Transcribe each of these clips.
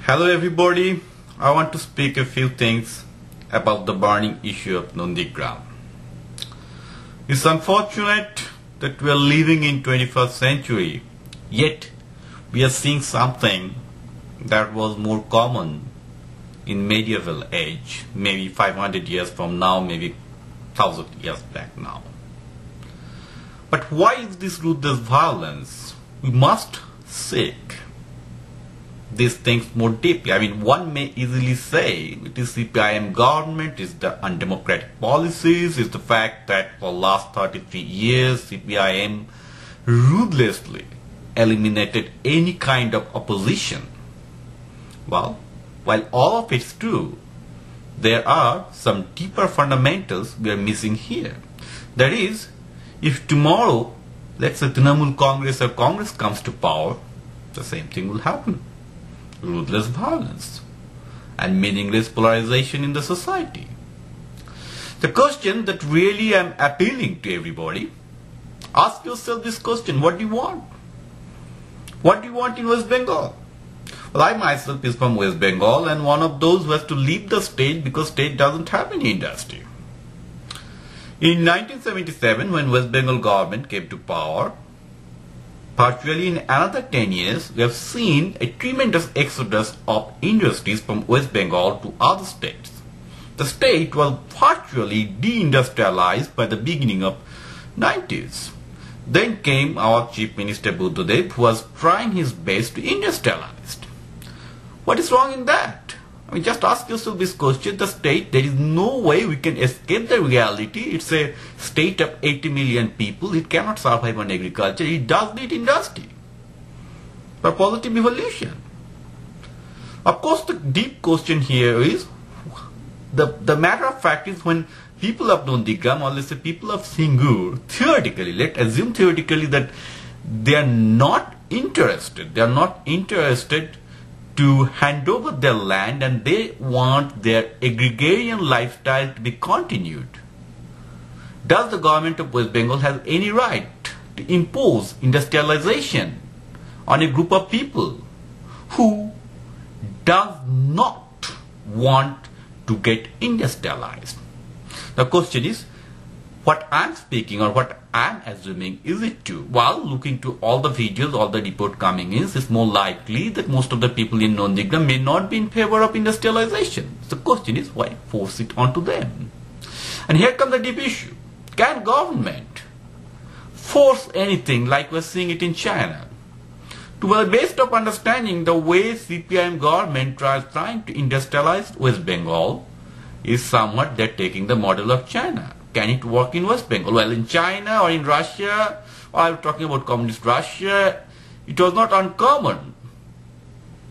Hello everybody, I want to speak a few things about the burning issue of Nandigram. It's unfortunate that we are living in 21st century, yet we are seeing something that was more common in medieval age, maybe 500 years from now, maybe 1000 years back now. But why is this ruthless violence? We must seek these things more deeply. I mean, one may easily say it is CPIM government, it's the undemocratic policies, it's the fact that for the last 33 years CPIM ruthlessly eliminated any kind of opposition. Well, while all of it's true, there are some deeper fundamentals we are missing here. That is, if tomorrow, let's say Trinamool Congress or Congress comes to power, the same thing will happen. Ruthless violence and meaningless polarization in the society. The question that really I'm appealing to everybody, ask yourself this question: what do you want? What do you want in West Bengal? Well, I myself is from West Bengal and one of those who has to leave the state because state doesn't have any industry. In 1977, when West Bengal government came to power, virtually in another 10 years, we have seen a tremendous exodus of industries from West Bengal to other states. The state was virtually deindustrialized by the beginning of 90s. Then came our Chief Minister Buddhadev, who was trying his best to industrialize. What is wrong in that? I mean, just ask yourself this question. The state, there is no way we can escape the reality. It's a state of 80 million people. It cannot survive on agriculture. It does need industry for positive evolution. Of course, the deep question here is, the matter of fact is, when people of Nandigram, or let's say people of Singur, theoretically, let's assume theoretically that they are not interested. They are not interested to hand over their land, and they want their agrarian lifestyle to be continued. Does the government of West Bengal have any right to impose industrialization on a group of people who does not want to get industrialized? The question is, what I'm speaking or what I'm assuming, is it true? Well, looking to all the videos, all the report coming in, it's more likely that most of the people in Nandigram may not be in favor of industrialization. The question is, why force it onto them? And here comes the deep issue. Can government force anything like we're seeing it in China? To the best of understanding, the way CPIM government trying to industrialize West Bengal is somewhat they're taking the model of China. Can it work in West Bengal? Well, in China or in Russia, or I'm talking about communist Russia, it was not uncommon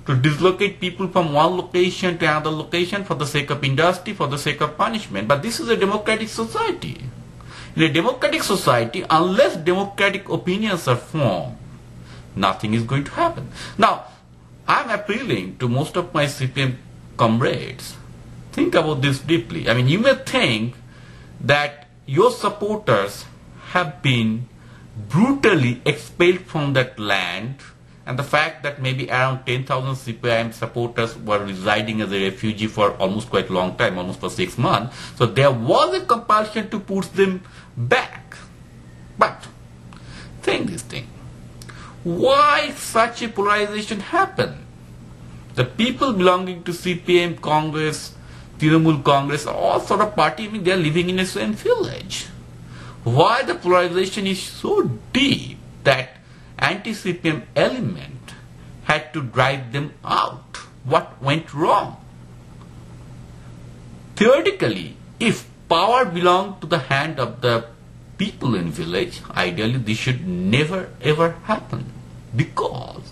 to dislocate people from one location to another location for the sake of industry, for the sake of punishment. But this is a democratic society. In a democratic society, unless democratic opinions are formed, nothing is going to happen. Now, I'm appealing to most of my CPM comrades. Think about this deeply. I mean, you may think that your supporters have been brutally expelled from that land, and the fact that maybe around 10,000 CPIM supporters were residing as a refugee for almost quite a long time, almost for 6 months. So there was a compulsion to push them back. But think this thing. Why such a polarization happened? The people belonging to CPM, Congress, Trinamool Congress, all sort of party, I mean, they are living in the same village. Why the polarization is so deep that anti-CPM element had to drive them out? What went wrong? Theoretically, if power belonged to the hand of the people in village, ideally this should never ever happen, because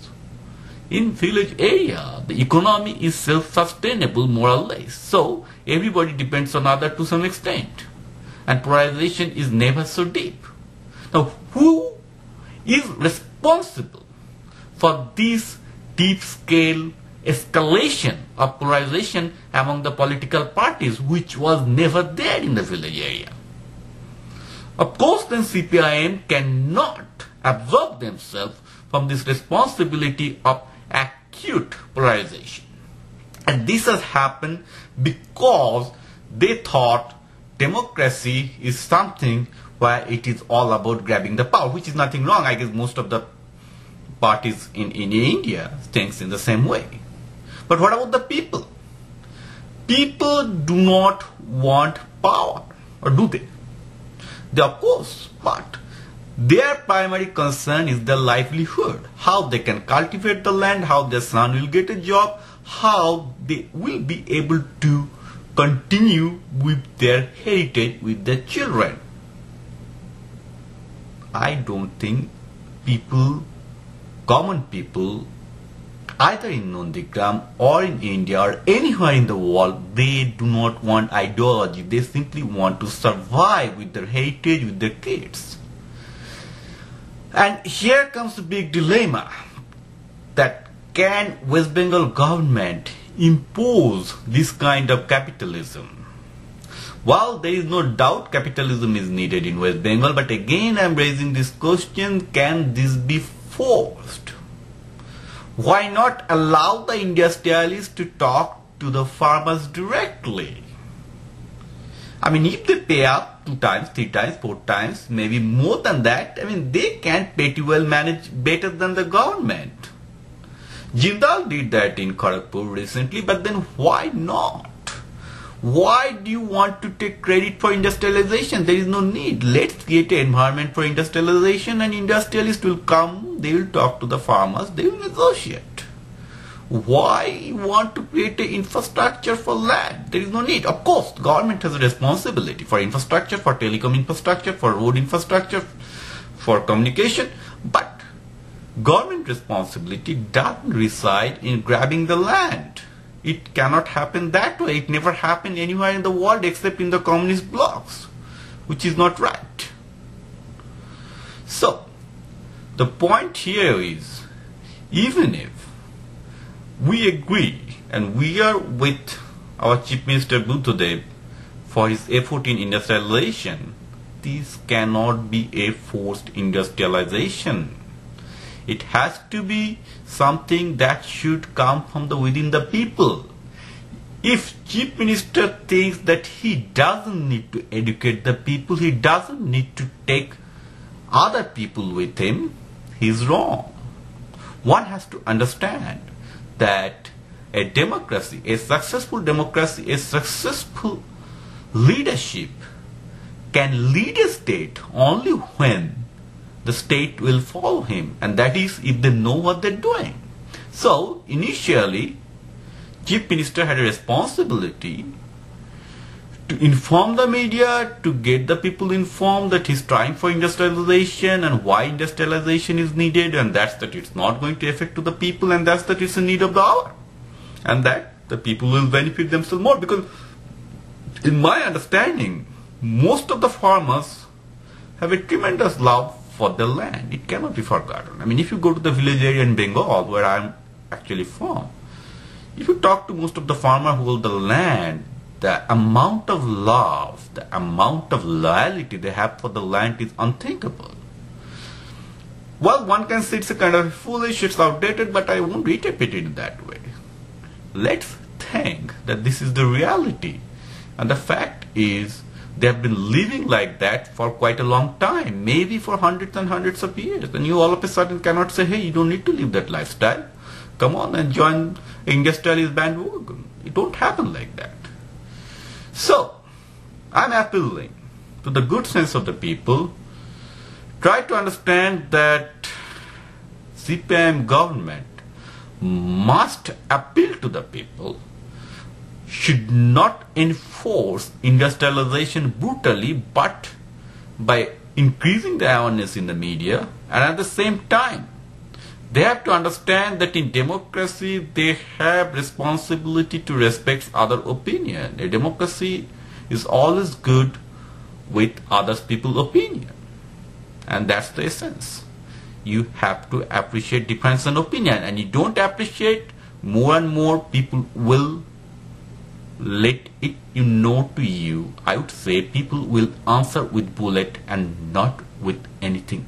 in village area, the economy is self-sustainable more or less. So, everybody depends on other to some extent. And polarization is never so deep. Now, who is responsible for this deep-scale escalation of polarization among the political parties, which was never there in the village area? Of course, then CPIM cannot absolve themselves from this responsibility of acute polarization. And this has happened because they thought democracy is something where it is all about grabbing the power, which is nothing wrong. I guess most of the parties in India think in the same way. But what about the people? People do not want power, or do they? They, of course, but their primary concern is their livelihood, how they can cultivate the land, how their son will get a job, how they will be able to continue with their heritage with their children. I don't think people, common people, either in Nandigram or in India or anywhere in the world, they do not want ideology. They simply want to survive with their heritage, with their kids. And here comes the big dilemma, that can West Bengal government impose this kind of capitalism? Well, there is no doubt capitalism is needed in West Bengal, but again I am raising this question, can this be forced? Why not allow the industrialists to talk to the farmers directly? I mean, if they pay up 2 times, 3 times, 4 times, maybe more than that, I mean, they can pretty well manage better than the government. Jindal did that in Kharagpur recently, but then why not? Why do you want to take credit for industrialization? There is no need. Let's create an environment for industrialization, and industrialists will come, they will talk to the farmers, they will negotiate. Why want to create an infrastructure for land? There is no need. Of course, the government has a responsibility for infrastructure, for telecom infrastructure, for road infrastructure, for communication, but government responsibility doesn't reside in grabbing the land. It cannot happen that way. It never happened anywhere in the world except in the communist blocs, which is not right. So, the point here is, even if we agree and we are with our Chief Minister Buddhadev for his effort in industrialization, this cannot be a forced industrialization. It has to be something that should come from within the people. If Chief Minister thinks that he doesn't need to educate the people, he doesn't need to take other people with him, he is wrong. One has to understand that a democracy, a successful leadership can lead a state only when the state will follow him, and that is if they know what they're doing. So initially, Chief Minister had a responsibility to inform the media, to get the people informed that he's trying for industrialization and why industrialization is needed, and that's that it's not going to affect to the people, and that's that it's a need of the hour, and that the people will benefit themselves more. Because in my understanding, most of the farmers have a tremendous love for the land. It cannot be forgotten. I mean, if you go to the village area in Bengal, where I'm actually from, if you talk to most of the farmers who hold the land, the amount of love, the amount of loyalty they have for the land is unthinkable. Well, one can say it's a kind of foolish, it's outdated, but I won't interpret it that way. Let's think that this is the reality. And the fact is, they have been living like that for quite a long time, maybe for hundreds and hundreds of years. And you all of a sudden cannot say, hey, you don't need to live that lifestyle. Come on and join industrialist bandwagon. It don't happen like that. So, I'm appealing to the good sense of the people. Try to understand that CPIM government must appeal to the people, should not enforce industrialization brutally, but by increasing the awareness in the media, and at the same time they have to understand that in democracy they have responsibility to respect other opinion. A democracy is always good with other people's opinion, and that's the essence. You have to appreciate difference in opinion, and you don't appreciate, more and more people will let it know to you. I would say people will answer with bullet and not with anything